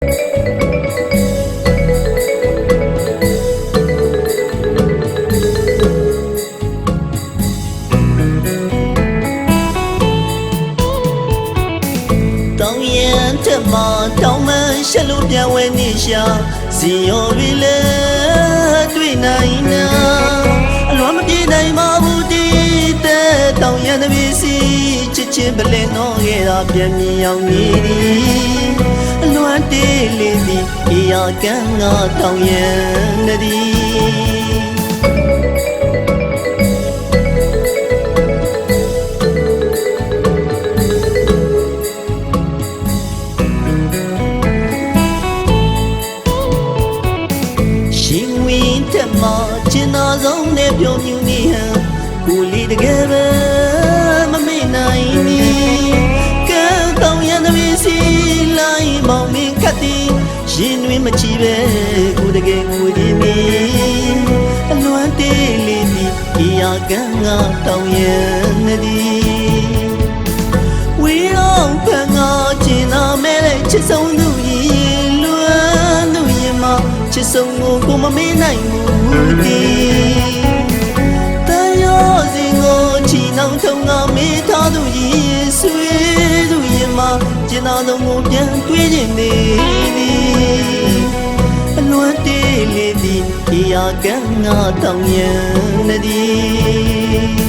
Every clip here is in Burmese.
တောင်းမှရှက်လို့ပြန်ဝဲနေရှာစီရော်ရီလဲတွေ့နိုင်နာအလွန်မပြေနိုင်ပါဘူးဒီတဲ့တောင်းရတဲ့ပစ္စည်းချစ်ချင်းပလင်တော့ခဲ့တာပြန်မြင်အောင်နေသည်အလွန်တေးလေးသည်အေးရကန်းငါတောင်းရသည်ကျင်နာဆုံးနဲ့ပြုံးမြူနေဟန်ကိုလီတကယ်ပဲမမေ့နိုင်နီကဲတောင်းရတဲ့ပစ္စည်းလိုက်မောင်မင်းခတ်သည်ရင်တွင်မချီပဲကိုတကယ်ကိုကြည့်နေအလွန်တေးလေးသည်ဒီယာကန်းငါတောင်းရသည်ဝီအောင်ဖန်ငါကျင်နာမဲတဲ့ချစ်ဆုံးသူရင်လွမ်းသူရင်မချစ်ဆုံးကိုမမေ့နိုင်ဘူးတရားစင်ကိုချီနှောင်ထုံငါမေးထားသူရင်ဆွေးသူရင်မှာကျင်နာဆုံးကိုပြန်တွေးခြင်းနေသည်အလွန်တေးလေးသည်ဒီယာကန်းငါတောင်းရသည်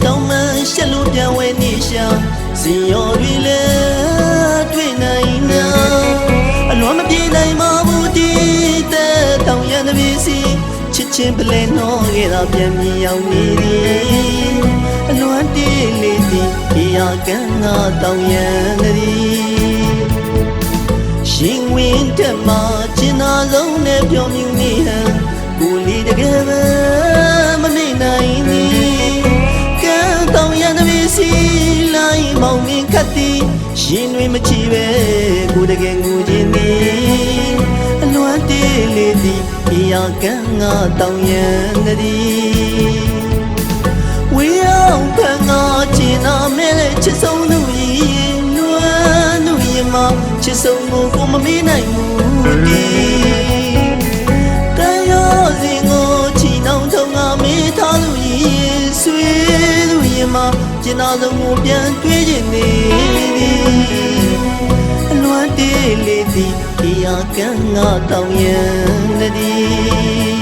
တောင်းမှရှက်လို့ပြန်ဝဲနေရှာစီရော်ရီလဲတွေ့နိုင်နာအလွန်မပြေနိုင်ပါဘူးဒီတဲ့တောင်းရတဲ့ပစ္စည်းချစ်ချင်းပလဲတော့ခဲ့တာပြန်မြင်အောင်နေသည်အလွန်တေးလေးသည်ဒီယာကန်းငါတောင်းရသည်ရှင်ဝင်တဲ့မှာကျင်နာဆုံးနဲ့ပြောမြူနေဟန်ကိုလီတကယ်ပဲမနေနိုင်နီတောင်းရတဲ့ပစ္စည်းလိုက်မောင်မင်းခတ်သည်ရင်တွင်မချီပဲကိုတကယ်ငိုခြင်းသည်အလွန်တေးလေးသည်ဒီယာကန်းငါတောင်းရသည်ဝေးအောင်ဖန်ငါချင်နာမဲတဲ့ချစ်ဆုံးသူရင်လွမ်းသူရင်မှာချစ်ဆုံးကိုမမေ့နိုင်ဘူးဒီတရားစင်ကိုချီနှောင်ထုံငါမေးထားသူရင်ဆွေးသူရင်မှာကျင်နာဆုံးကိုပြန်တွေးခြင်းနေသည်အလွန်တေးလေးသည်ဒီယာကန်းငါတောင်းရသည်